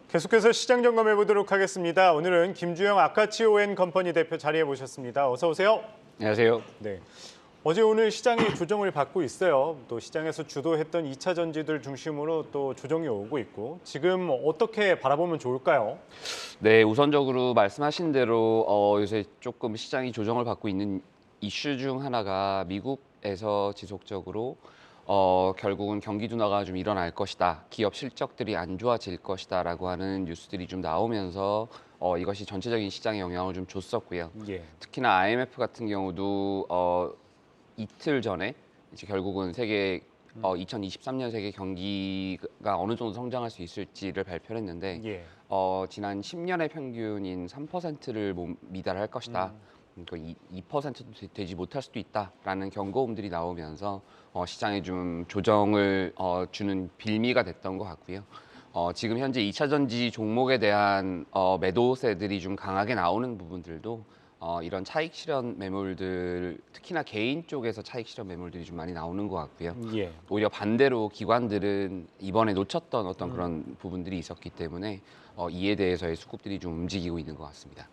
계속해서 시장 점검해 보도록 하겠습니다. 오늘은 김주영 아카치오앤컴퍼니 대표 자리해 모셨습니다. 어서 오세요. 안녕하세요. 네. 어제 오늘 시장이 조정을 받고 있어요. 또 시장에서 주도했던 2차 전지들 중심으로 또 조정이 오고 있고 지금 어떻게 바라보면 좋을까요? 네, 우선적으로 말씀하신 대로 요새 조금 시장이 조정을 받고 있는 이슈 중 하나가 미국에서 지속적으로 결국은 경기 둔화가 좀 일어날 것이다. 기업 실적들이 안 좋아질 것이다라고 하는 뉴스들이 좀 나오면서 이것이 전체적인 시장에 영향을 좀 줬었고요. 예. 특히나 IMF 같은 경우도 이틀 전에 이제 결국은 세계 2023년 세계 경기가 어느 정도 성장할 수 있을지를 발표를 했는데 예. 지난 10년의 평균인 3%를 미달할 것이다. 2%도 되지 못할 수도 있다라는 경고음들이 나오면서 시장에 좀 조정을 주는 빌미가 됐던 것 같고요. 지금 현재 2차 전지 종목에 대한 매도세들이 좀 강하게 나오는 부분들도 이런 차익 실현 매물들, 특히나 개인 쪽에서 차익 실현 매물들이 좀 많이 나오는 것 같고요. 예. 오히려 반대로 기관들은 이번에 놓쳤던 어떤 그런 부분들이 있었기 때문에 이에 대해서의 수급들이 좀 움직이고 있는 것 같습니다.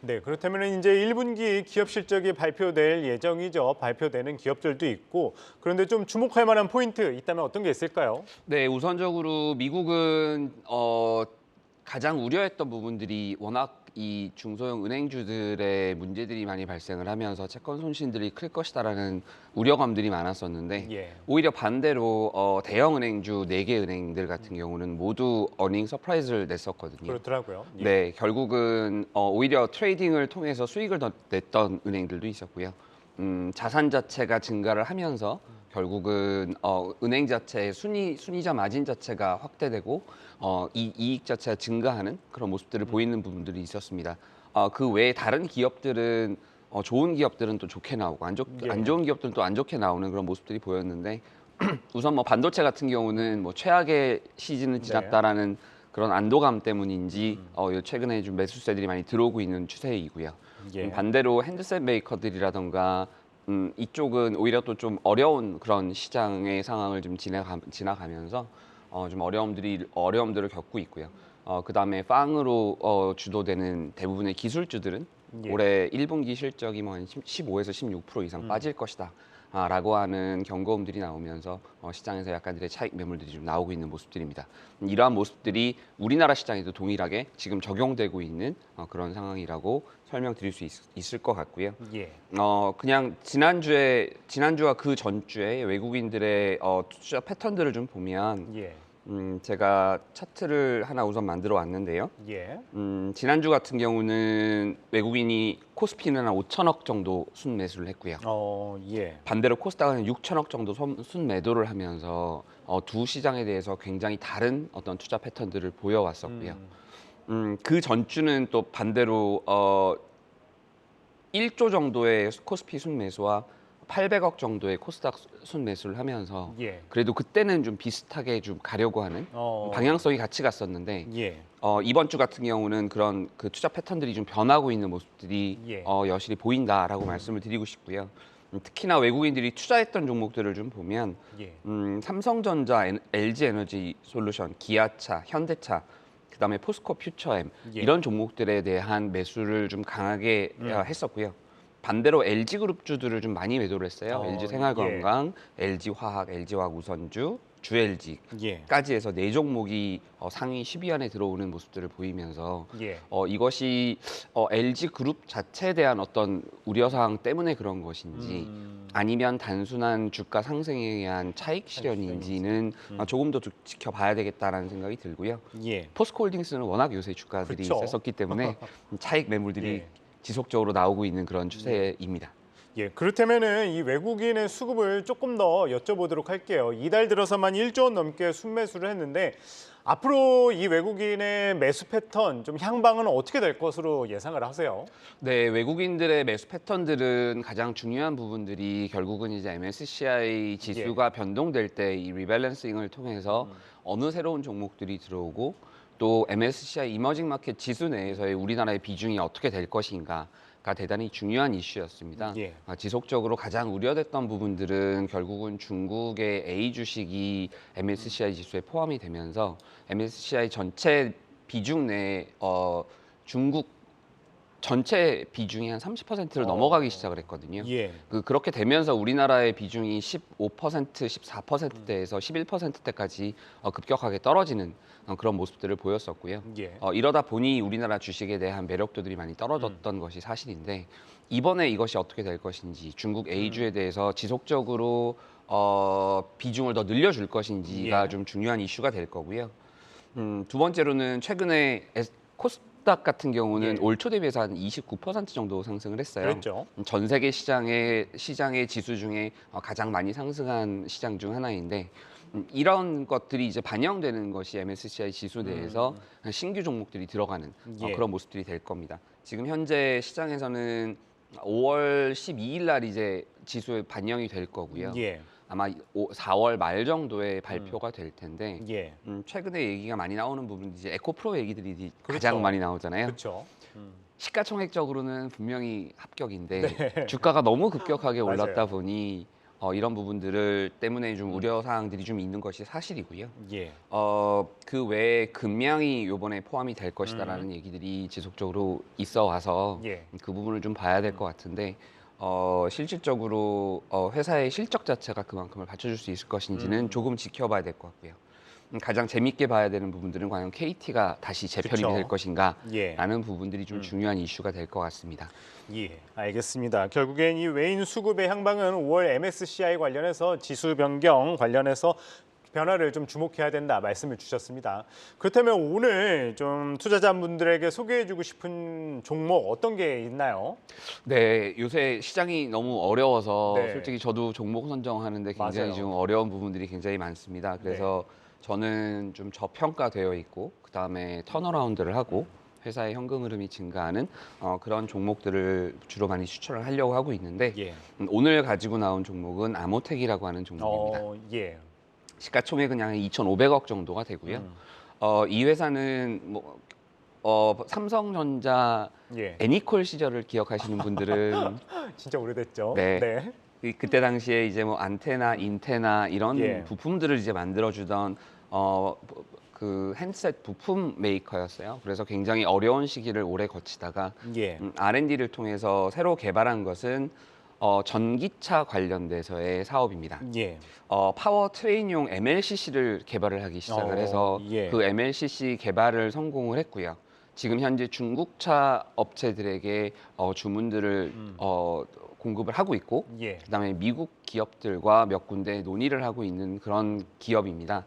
네, 그렇다면 이제 1분기 기업 실적이 발표될 예정이죠. 발표되는 기업들도 있고 그런데 좀 주목할 만한 포인트 있다면 어떤 게 있을까요? 네, 우선적으로 미국은 가장 우려했던 부분들이 워낙 이 중소형 은행주들의 문제들이 많이 발생을 하면서 채권 손실들이 클 것이다라는 우려감들이 많았었는데 예. 오히려 반대로 대형 은행주 4개 은행들 같은 경우는 모두 어닝 서프라이즈를 냈었거든요. 그렇더라고요. 예. 네, 결국은 오히려 트레이딩을 통해서 수익을 더 냈던 은행들도 있었고요. 자산 자체가 증가를 하면서 결국은 은행 자체의 순이자 마진 자체가 확대되고 이익 자체가 증가하는 그런 모습들을 보이는 부분들이 있었습니다. 그 외에 다른 기업들은 좋은 기업들은 또 좋게 나오고 안 예. 좋은 기업들은 또 안 좋게 나오는 그런 모습들이 보였는데 우선 뭐 반도체 같은 경우는 뭐 최악의 시즌을 지났다라는 그런 안도감 때문인지 최근에 좀 매수세들이 많이 들어오고 있는 추세이고요. 예. 반대로 핸드셋 메이커들이라던가 이쪽은 오히려 또 좀 어려운 그런 시장의 상황을 좀 지나가면서 좀 어려움들을 겪고 있고요. 그다음에 빵으로 주도되는 대부분의 기술주들은 예. 올해 1분기 실적이 뭐 한 15에서 16% 이상 빠질 것이다. 라고 하는 경고음들이 나오면서 시장에서 약간들의 차익 매물들이 좀 나오고 있는 모습들입니다. 이러한 모습들이 우리나라 시장에도 동일하게 지금 적용되고 있는 그런 상황이라고 설명드릴 수 있을 것 같고요. 예. 그냥 지난주와 그 전주에 외국인들의 투자 패턴들을 좀 보면 예. 제가 차트를 하나 우선 만들어 왔는데요. 예. 지난주 같은 경우는 외국인이 코스피는 한 5천억 정도 순매수를 했고요. 예. 반대로 코스닥은 6천억 정도 순매도를 하면서 두 시장에 대해서 굉장히 다른 어떤 투자 패턴들을 보여왔었고요. 그 전주는 또 반대로 1조 정도의 코스피 순매수와 800억 정도의 코스닥 순매수를 하면서 예. 그래도 그때는 좀 비슷하게 좀 가려고 하는 방향성이 같이 갔었는데 예. 이번 주 같은 경우는 그런 그 투자 패턴들이 좀 변하고 있는 모습들이 예. 여실히 보인다라고 말씀을 드리고 싶고요. 특히나 외국인들이 투자했던 종목들을 좀 보면 예. 삼성전자, LG 에너지 솔루션, 기아차, 현대차, 그다음에 포스코 퓨처엠 예. 이런 종목들에 대한 매수를 좀 강하게 했었고요. 반대로 LG 그룹주들을 좀 많이 매도를 했어요. LG 생활건강, LG 화학, LG 화학 우선주, 주엘지까지 예. 해서 4종목이 상위 10위 안에 들어오는 모습들을 보이면서 예. 이것이 LG 그룹 자체에 대한 어떤 우려사항 때문에 그런 것인지 아니면 단순한 주가 상승에 의한 차익 실현인지는 조금 더 지켜봐야 되겠다라는 생각이 들고요. 예. 포스코홀딩스는 워낙 요새 주가들이 그쵸. 셌었기 때문에 차익 매물들이 예. 지속적으로 나오고 있는 그런 추세입니다. 예, 그렇다면은 이 외국인의 수급을 조금 더 여쭤보도록 할게요. 이달 들어서만 1조 원 넘게 순매수를 했는데 앞으로 이 외국인의 매수 패턴 좀 향방은 어떻게 될 것으로 예상을 하세요? 네, 외국인들의 매수 패턴들은 가장 중요한 부분들이 결국은 이제 MSCI 지수가 변동될 때 이 리밸런싱을 통해서 어느 새로운 종목들이 들어오고 또 MSCI 이머징 마켓 지수 내에서의 우리나라의 비중이 어떻게 될 것인가가 대단히 중요한 이슈였습니다. 예. 지속적으로 가장 우려됐던 부분들은 결국은 중국의 A 주식이 MSCI 지수에 포함이 되면서 MSCI 전체 비중 내에 중국 전체 비중이 한 30%를 넘어가기 시작을 했거든요. 예. 그렇게 되면서 우리나라의 비중이 15%, 14%대에서 11%대까지 급격하게 떨어지는 그런 모습들을 보였었고요. 예. 이러다 보니 우리나라 주식에 대한 매력도들이 많이 떨어졌던 것이 사실인데 이번에 이것이 어떻게 될 것인지 중국 A주에 대해서 지속적으로 비중을 더 늘려줄 것인지가 예. 좀 중요한 이슈가 될 거고요. 두 번째로는 최근에 코스닥 같은 경우는 예. 올 초 대비해서 한 29% 정도 상승을 했어요. 그랬죠. 전 세계 시장의 지수 중에 가장 많이 상승한 시장 중 하나인데 이런 것들이 이제 반영되는 것이 MSCI 지수 내에서 신규 종목들이 들어가는 예. 그런 모습들이 될 겁니다. 지금 현재 시장에서는 5월 12일 날 이제 지수에 반영이 될 거고요. 예. 아마 4월 말 정도에 발표가 될 텐데 예. 최근에 얘기가 많이 나오는 부분이 이제 에코프로 얘기들이 그렇죠. 가장 많이 나오잖아요. 그렇죠. 시가총액적으로는 분명히 합격인데 주가가 너무 급격하게 올랐다 맞아요. 보니 이런 부분들을 때문에 좀 우려 사항들이 좀 있는 것이 사실이고요. 예. 그 외에 금량이 이번에 포함이 될 것이다라는 얘기들이 지속적으로 있어 와서 예. 그 부분을 좀 봐야 될 것 같은데 실질적으로 회사의 실적 자체가 그만큼을 받쳐줄 수 있을 것인지는 조금 지켜봐야 될 것 같고요. 가장 재밌게 봐야 되는 부분들은 과연 KT가 다시 재편이 그쵸. 될 것인가 예. 라는 부분들이 좀 중요한 이슈가 될 것 같습니다. 예, 알겠습니다. 결국엔 이 외인 수급의 향방은 5월 MSCI 관련해서 지수 변경 관련해서 변화를 좀 주목해야 된다 말씀을 주셨습니다. 그렇다면 오늘 좀 투자자분들에게 소개해주고 싶은 종목 어떤 게 있나요? 네, 요새 시장이 너무 어려워서 네. 솔직히 저도 종목 선정하는데 굉장히 맞아요. 좀 어려운 부분들이 굉장히 많습니다. 그래서 저는 좀 저평가되어 있고 그다음에 턴어라운드를 하고 회사의 현금 흐름이 증가하는 그런 종목들을 주로 많이 추천을 하려고 하고 있는데 예. 오늘 가지고 나온 종목은 아모텍이라고 하는 종목입니다. 예. 시가총액은 약 2,500억 정도가 되고요. 이 회사는 삼성전자 예. 애니콜 시절을 기억하시는 분들은 진짜 오래됐죠. 네. 그때 당시에 이제 뭐 안테나, 인테나 이런 예. 부품들을 이제 만들어주던 그 핸드셋 부품 메이커였어요. 그래서 굉장히 어려운 시기를 오래 거치다가 예. R&D를 통해서 새로 개발한 것은 전기차 관련돼서의 사업입니다. 예. 파워 트레인용 MLCC를 개발을 하기 시작을 해서 예. 그 MLCC 개발을 성공을 했고요. 지금 현재 중국차 업체들에게 주문들을 공급을 하고 있고 예. 그다음에 미국 기업들과 몇 군데 논의를 하고 있는 그런 기업입니다.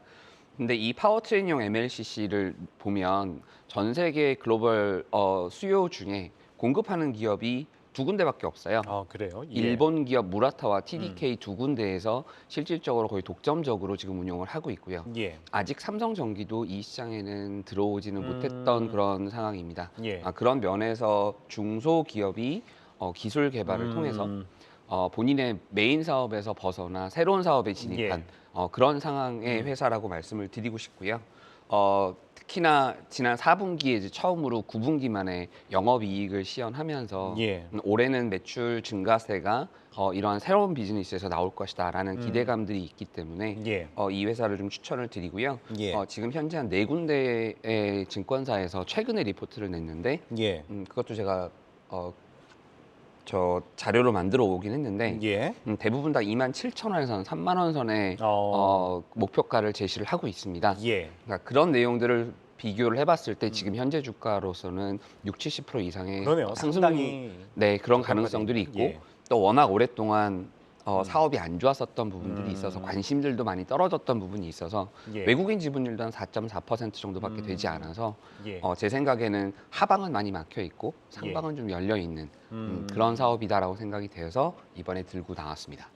근데 이 파워트레인용 MLCC를 보면 전 세계 글로벌 수요 중에 공급하는 기업이 두 군데밖에 없어요. 아, 그래요? 예. 일본 기업 무라타와 TDK 두 군데에서 실질적으로 거의 독점적으로 지금 운영을 하고 있고요. 예. 아직 삼성전기도 이 시장에는 들어오지는 못했던 그런 상황입니다. 예. 그런 면에서 중소기업이 기술 개발을 통해서 본인의 메인 사업에서 벗어나 새로운 사업에 진입한 그런 상황의 회사라고 말씀을 드리고 싶고요. 특히나 지난 4분기에 이제 처음으로 9분기 만에 영업이익을 시현하면서 예. 올해는 매출 증가세가 이러한 새로운 비즈니스에서 나올 것이다라는 기대감들이 있기 때문에 예. 이 회사를 좀 추천을 드리고요. 예. 지금 현재 한 4군데의 증권사에서 최근에 리포트를 냈는데 예. 그것도 제가 저 자료로 만들어 오긴 했는데 예. 대부분 다 27,000원에서 3만 원 선에 목표가를 제시를 하고 있습니다. 예. 그러니까 그런 내용들을 비교를 해봤을 때 지금 현재 주가로서는 60~70% 이상의 그러네요. 상승, 상당히 네 그런 가능성들이 있고 예. 또 워낙 오랫동안 사업이 안 좋았었던 부분들이 있어서 관심들도 많이 떨어졌던 부분이 있어서 예. 외국인 지분율도 한 4.4% 정도밖에 되지 않아서 예. 제 생각에는 하방은 많이 막혀 있고 상방은 좀 열려 있는 그런 사업이다라고 생각이 되어서 이번에 들고 나왔습니다.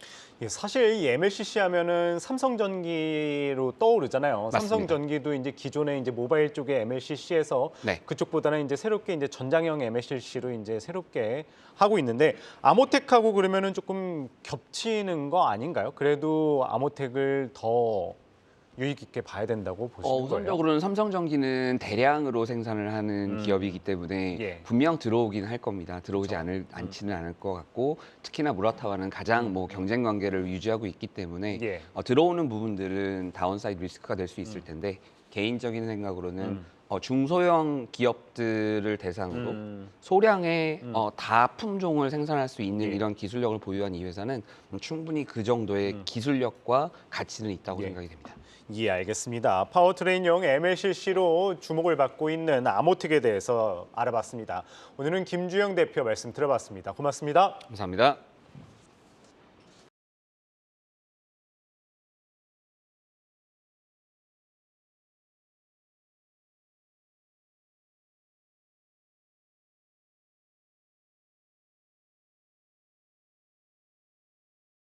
예, 사실 이 MLCC 하면은 삼성전기로 떠오르잖아요. 맞습니다. 삼성전기도 이제 기존에 이제 모바일 쪽의 MLCC에서 네. 그쪽보다는 이제 새롭게 이제 전장형 MLCC로 이제 새롭게 하고 있는데 아모텍하고 그러면은 조금 겹치는 거 아닌가요? 그래도 아모텍을 더 유익 있게 봐야 된다고 보시는 거예요? 우선적으로는 삼성전기는 대량으로 생산을 하는 기업이기 때문에 예. 분명 들어오긴 할 겁니다. 들어오지 않지는 않을 것 같고 특히나 무라타와는 가장 뭐 경쟁 관계를 유지하고 있기 때문에 예. 들어오는 부분들은 다운사이드 리스크가 될 수 있을 텐데 개인적인 생각으로는 중소형 기업들을 대상으로 소량의 다품종을 생산할 수 있는 예. 이런 기술력을 보유한 이 회사는 충분히 그 정도의 기술력과 가치는 있다고 예. 생각이 됩니다. 예, 알겠습니다. 파워트레인용 MLCC로 주목을 받고 있는 아모틱에 대해서 알아봤습니다. 오늘은 김주영 대표 말씀 들어봤습니다. 고맙습니다. 감사합니다.